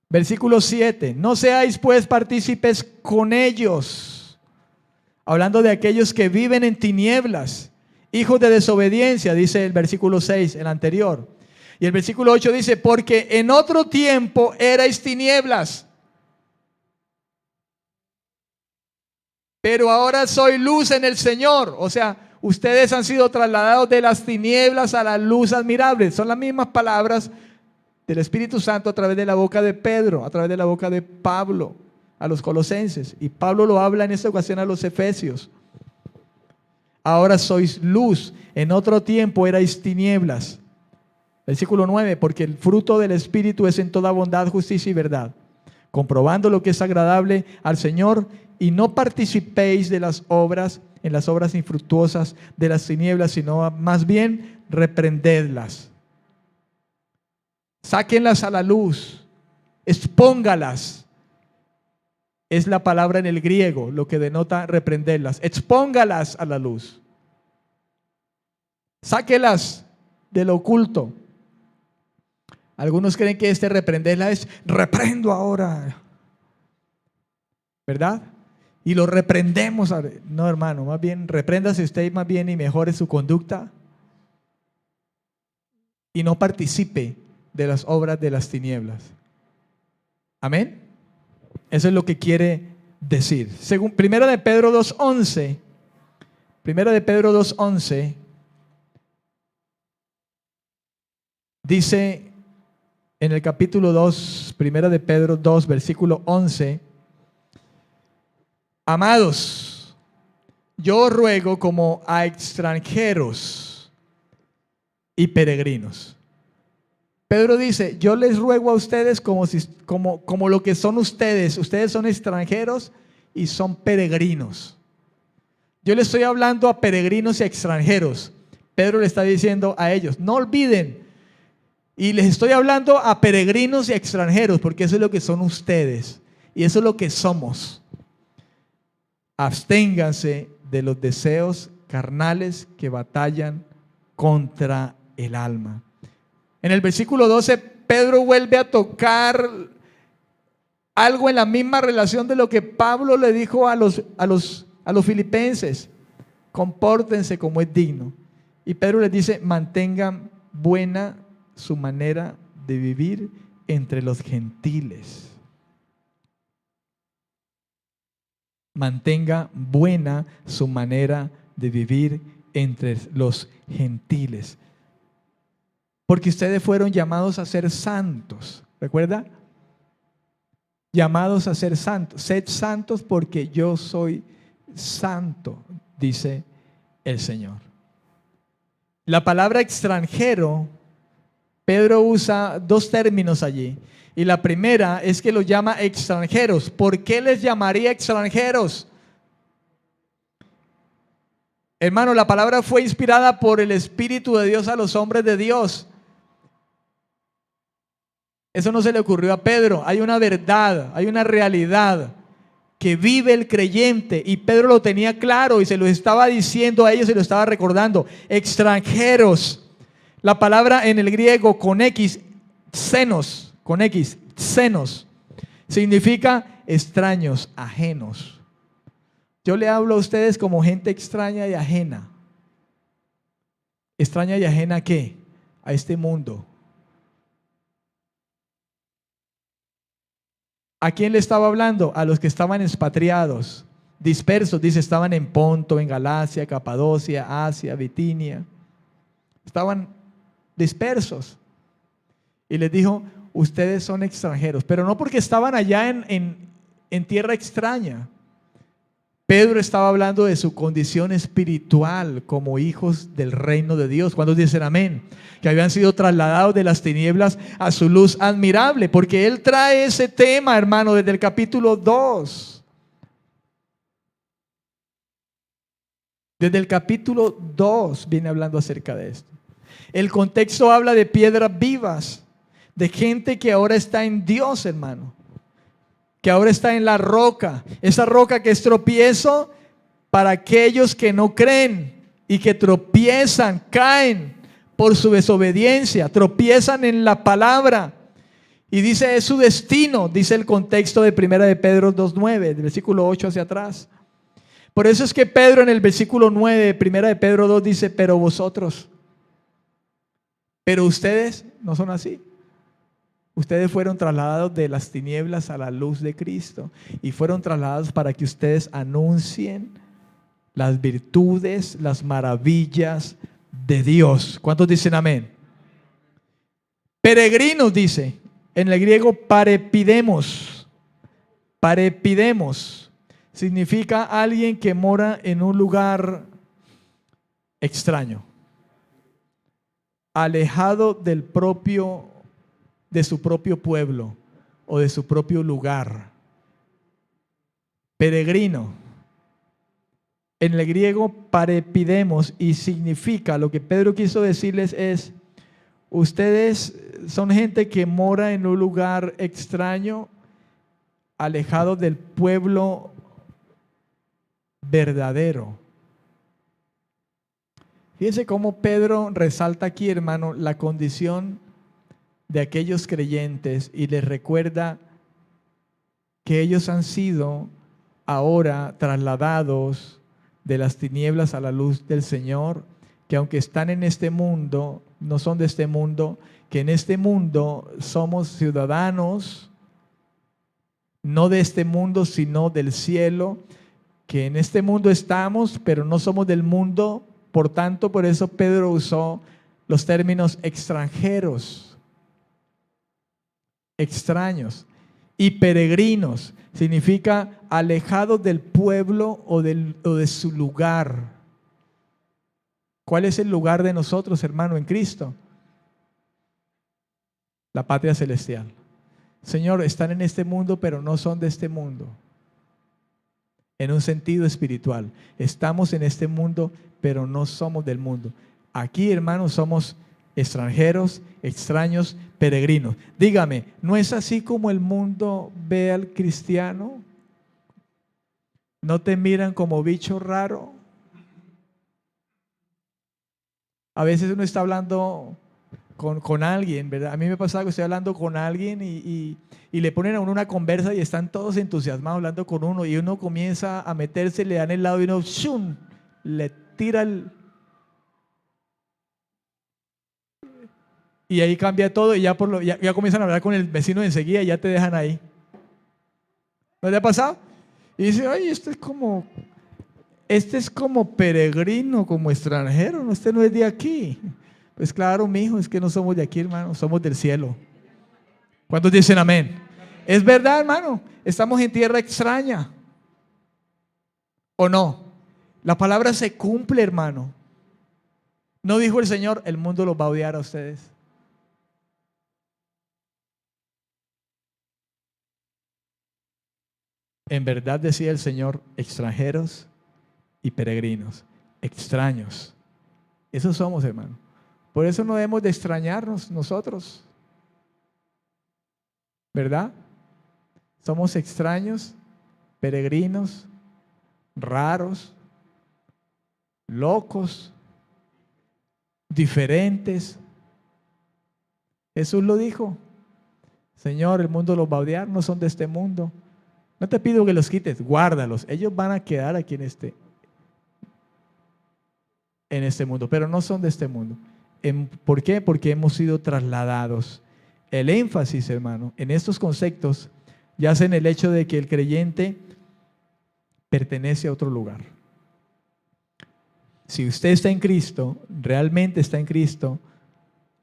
versículo 7. No seáis pues partícipes con ellos, hablando de aquellos que viven en tinieblas, hijos de desobediencia, dice el versículo 6, el anterior. Y el versículo 8 dice, porque en otro tiempo erais tinieblas, pero ahora soy luz en el Señor. O sea, ustedes han sido trasladados de las tinieblas a la luz admirable. Son las mismas palabras del Espíritu Santo a través de la boca de Pedro, a través de la boca de Pablo a los colosenses. Y Pablo lo habla en esta ocasión a los efesios. Ahora sois luz, en otro tiempo erais tinieblas. Versículo 9, porque el fruto del Espíritu es en toda bondad, justicia y verdad, comprobando lo que es agradable al Señor, y no participéis de las obras, en las obras infructuosas de las tinieblas, sino más bien reprendedlas. Sáquenlas a la luz, expóngalas. Es la palabra en el griego lo que denota reprenderlas. Expóngalas a la luz. Sáquelas del oculto. Algunos creen que reprenderla es reprendo ahora, ¿verdad? Y lo reprendemos. No, hermano, más bien repréndase usted más bien y mejore su conducta y no participe de las obras de las tinieblas. Amén. Eso es lo que quiere decir. Según Primera de Pedro 2:11, Primera de Pedro 2:11 dice en el capítulo 2, Primera de Pedro 2, versículo 11: amados, yo os ruego como a extranjeros y peregrinos. Pedro dice, yo les ruego a ustedes como lo que son ustedes. Ustedes son extranjeros y son peregrinos. Yo le estoy hablando a peregrinos y a extranjeros. Pedro le está diciendo a ellos, no olviden. Y les estoy hablando a peregrinos y a extranjeros, porque eso es lo que son ustedes. Y eso es lo que somos. Absténganse de los deseos carnales que batallan contra el alma. En el versículo 12, Pedro vuelve a tocar algo en la misma relación de lo que Pablo le dijo a los filipenses. Compórtense como es digno. Y Pedro les dice, mantengan buena su manera de vivir entre los gentiles. Mantenga buena su manera de vivir entre los gentiles. Porque ustedes fueron llamados a ser santos. ¿Recuerda? Llamados a ser santos. Sed santos porque yo soy santo, dice el Señor. La palabra extranjero, Pedro usa dos términos allí. Y la primera es que los llama extranjeros. ¿Por qué les llamaría extranjeros? Hermano, la palabra fue inspirada por el Espíritu de Dios a los hombres de Dios. Eso no se le ocurrió a Pedro. Hay una verdad, hay una realidad que vive el creyente, y Pedro lo tenía claro y se lo estaba diciendo a ellos y lo estaba recordando. Extranjeros. La palabra en el griego con X, xenos, con X, xenos, significa extraños, ajenos. Yo le hablo a ustedes como gente extraña y ajena. ¿Extraña y ajena a qué? A este mundo. ¿A quién le estaba hablando? A los que estaban expatriados, dispersos, dice, estaban en Ponto, en Galacia, Capadocia, Asia, Bitinia. Estaban dispersos. Y les dijo, ustedes son extranjeros, pero no porque estaban allá en tierra extraña. Pedro estaba hablando de su condición espiritual como hijos del reino de Dios. ¿Cuántos dicen amén? Que habían sido trasladados de las tinieblas a su luz admirable, porque él trae ese tema, hermano, desde el capítulo 2. Desde el capítulo 2 viene hablando acerca de esto. El contexto habla de piedras vivas. de gente que ahora está en Dios, hermano, que ahora está en la roca, esa roca que es tropiezo para aquellos que no creen y que tropiezan, caen por su desobediencia, tropiezan en la palabra. Y dice, es su destino, dice el contexto de 1 de Pedro 2:9, del versículo 8 hacia atrás. Por eso es que Pedro en el versículo 9, 1 de Pedro 2 dice, pero ustedes no son así. Ustedes fueron trasladados de las tinieblas a la luz de Cristo y fueron trasladados para que ustedes anuncien las virtudes, las maravillas de Dios. ¿Cuántos dicen amén? Peregrinos, dice, en el griego parepidemos. Parepidemos significa alguien que mora en un lugar extraño, alejado de su propio pueblo o de su propio lugar. Peregrino. En el griego parepidemos, y significa, lo que Pedro quiso decirles es, ustedes son gente que mora en un lugar extraño, alejado del pueblo verdadero. Fíjense cómo Pedro resalta aquí, hermano, la condición de aquellos creyentes y les recuerda que ellos han sido ahora trasladados de las tinieblas a la luz del Señor, que aunque están en este mundo, no son de este mundo, que en este mundo somos ciudadanos, no de este mundo, sino del cielo, que en este mundo estamos, pero no somos del mundo. Por tanto, por eso Pedro usó los términos extranjeros, extraños, y peregrinos. Significa alejados del pueblo o de su lugar. ¿Cuál es el lugar de nosotros, hermano, en Cristo? La patria celestial. Señor, están en este mundo, pero no son de este mundo. En un sentido espiritual. Estamos en este mundo, pero no somos del mundo. Aquí, hermanos, somos extranjeros, extraños, peregrinos. Dígame, ¿no es así como el mundo ve al cristiano? ¿No te miran como bicho raro? A veces uno está hablando con alguien, ¿verdad? A mí me pasa que estoy hablando con alguien y le ponen a uno una conversa y están todos entusiasmados hablando con uno y uno comienza a meterse, le dan el lado y uno ¡shum!, le tira y ahí cambia todo y ya comienzan a hablar con el vecino enseguida y ya te dejan ahí. ¿No te ha pasado? Y dice, ay, este es como peregrino, como extranjero, no, este no es de aquí. Pues claro, mijo, es que no somos de aquí, hermano, somos del cielo. ¿Cuántos dicen amén? Es verdad, hermano, estamos en tierra extraña. ¿O no? La palabra se cumple, hermano. ¿No dijo el Señor, el mundo los va a odiar a ustedes? En verdad decía el Señor, extranjeros y peregrinos, extraños. Esos somos, hermano. Por eso no debemos de extrañarnos nosotros, ¿verdad? Somos extraños, peregrinos, raros, locos, diferentes. Jesús lo dijo. Señor, el mundo los va a odiar, no son de este mundo. No te pido que los quites, guárdalos. Ellos van a quedar aquí en este mundo, pero no son de este mundo. ¿Por qué? Porque hemos sido trasladados. El énfasis, hermano, en estos conceptos yace en el hecho de que el creyente pertenece a otro lugar. Si usted está en Cristo, realmente está en Cristo,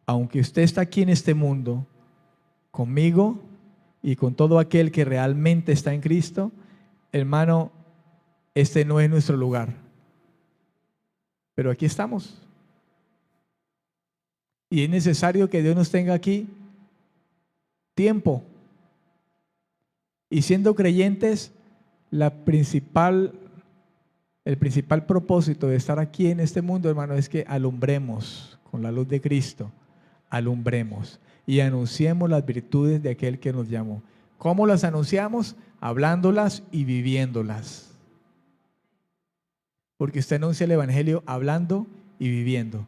aunque usted está aquí en este mundo, conmigo y con todo aquel que realmente está en Cristo, hermano, este no es nuestro lugar. Pero aquí estamos. Y es necesario que Dios nos tenga aquí tiempo. Y siendo creyentes, el principal propósito de estar aquí en este mundo, hermano, es que alumbremos con la luz de Cristo. Alumbremos. y anunciemos las virtudes de aquel que nos llamó. ¿Cómo las anunciamos? Hablándolas y viviéndolas. Porque usted anuncia el Evangelio hablando y viviendo.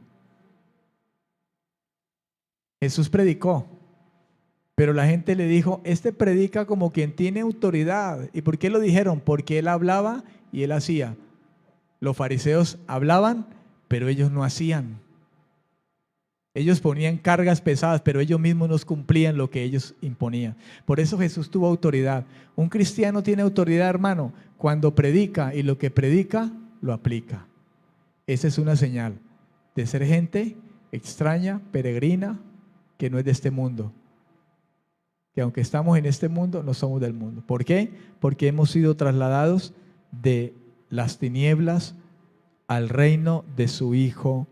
Jesús predicó, pero la gente le dijo, este predica como quien tiene autoridad. ¿Y por qué lo dijeron? Porque él hablaba y él hacía. Los fariseos hablaban, pero ellos no hacían. Ellos ponían cargas pesadas, pero ellos mismos no cumplían lo que ellos imponían. Por eso Jesús tuvo autoridad. Un cristiano tiene autoridad, hermano, cuando predica, y lo que predica lo aplica. Esa es una señal de ser gente extraña, peregrina, que no es de este mundo. Que aunque estamos en este mundo, no somos del mundo. ¿Por qué? Porque hemos sido trasladados de las tinieblas al reino de su Hijo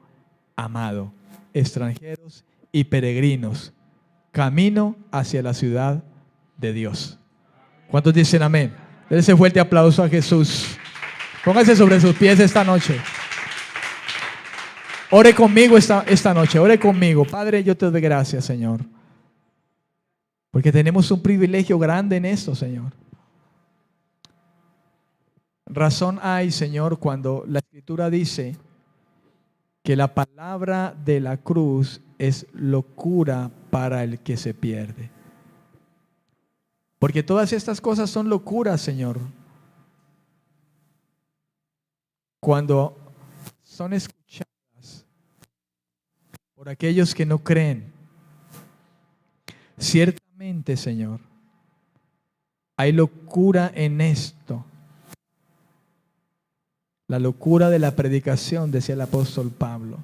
amado. Extranjeros y peregrinos, camino hacia la ciudad de Dios. ¿Cuántos dicen amén? Denle ese fuerte aplauso a Jesús. Póngase sobre sus pies esta noche. Ore conmigo esta noche, ore conmigo. Padre, yo te doy gracias, Señor, porque tenemos un privilegio grande en esto, Señor. Razón hay, Señor, cuando la Escritura dice que la palabra de la cruz es locura para el que se pierde. Porque todas estas cosas son locuras, Señor, cuando son escuchadas por aquellos que no creen. Ciertamente, Señor, hay locura en esto. La locura de la predicación, decía el apóstol Pablo.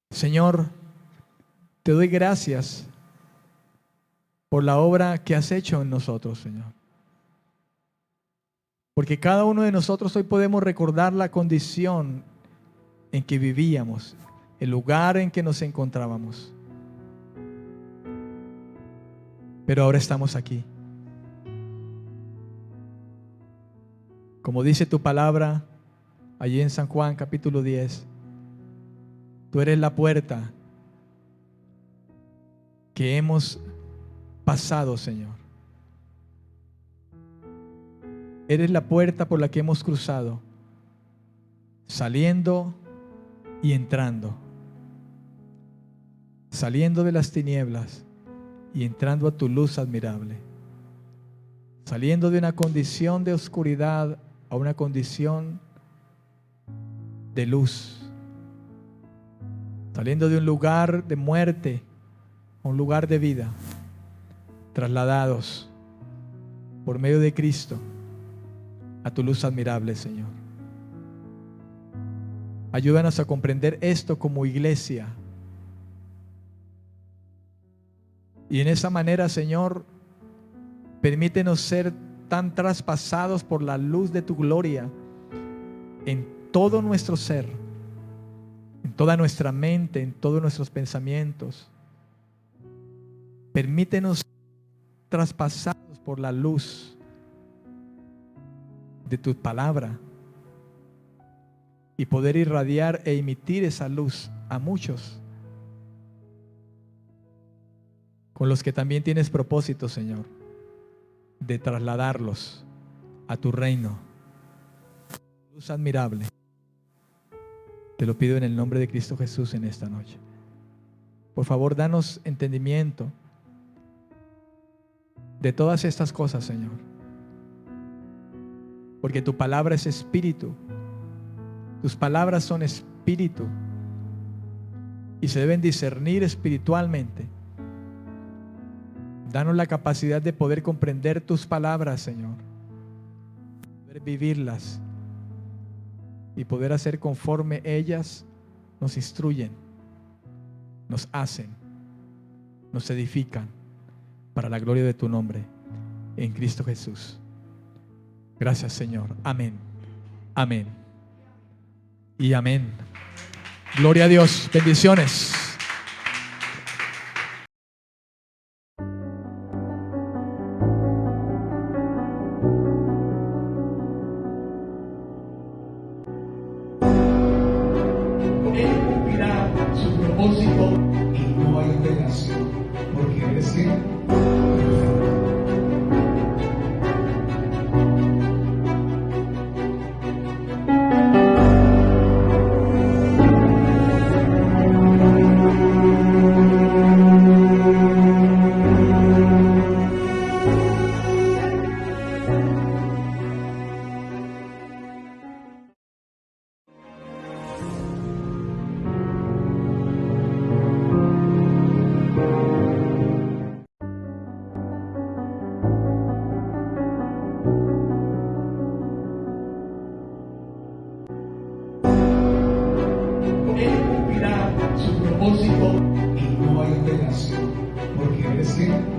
Señor, te doy gracias por la obra que has hecho en nosotros, Señor. Porque cada uno de nosotros hoy podemos recordar la condición en que vivíamos, el lugar en que nos encontrábamos. Pero ahora estamos aquí. Como dice tu palabra allí en San Juan capítulo 10, tú eres la puerta que hemos pasado, Señor. Eres la puerta por la que hemos cruzado, saliendo y entrando, saliendo de las tinieblas y entrando a tu luz admirable, saliendo de una condición de oscuridad a una condición de luz, saliendo de un lugar de muerte a un lugar de vida, trasladados por medio de Cristo a tu luz admirable, Señor. Ayúdanos a comprender esto como iglesia. Y en esa manera, Señor, permítenos ser tan traspasados por la luz de tu gloria en todo nuestro ser, en toda nuestra mente, en todos nuestros pensamientos. Permítenos traspasados por la luz de tu palabra y poder irradiar e emitir esa luz a muchos con los que también tienes propósito, Señor, de trasladarlos a tu reino. Luz admirable. Te lo pido en el nombre de Cristo Jesús en esta noche. Por favor, danos entendimiento de todas estas cosas, Señor. Porque tu palabra es espíritu. Tus palabras son espíritu. Y se deben discernir espiritualmente. Danos la capacidad de poder comprender tus palabras, Señor. Poder vivirlas. Y poder hacer conforme ellas nos instruyen, nos hacen, nos edifican para la gloria de tu nombre en Cristo Jesús. Gracias, Señor. Amén. Amén. Y amén. Gloria a Dios. Bendiciones. Él cumplirá su propósito que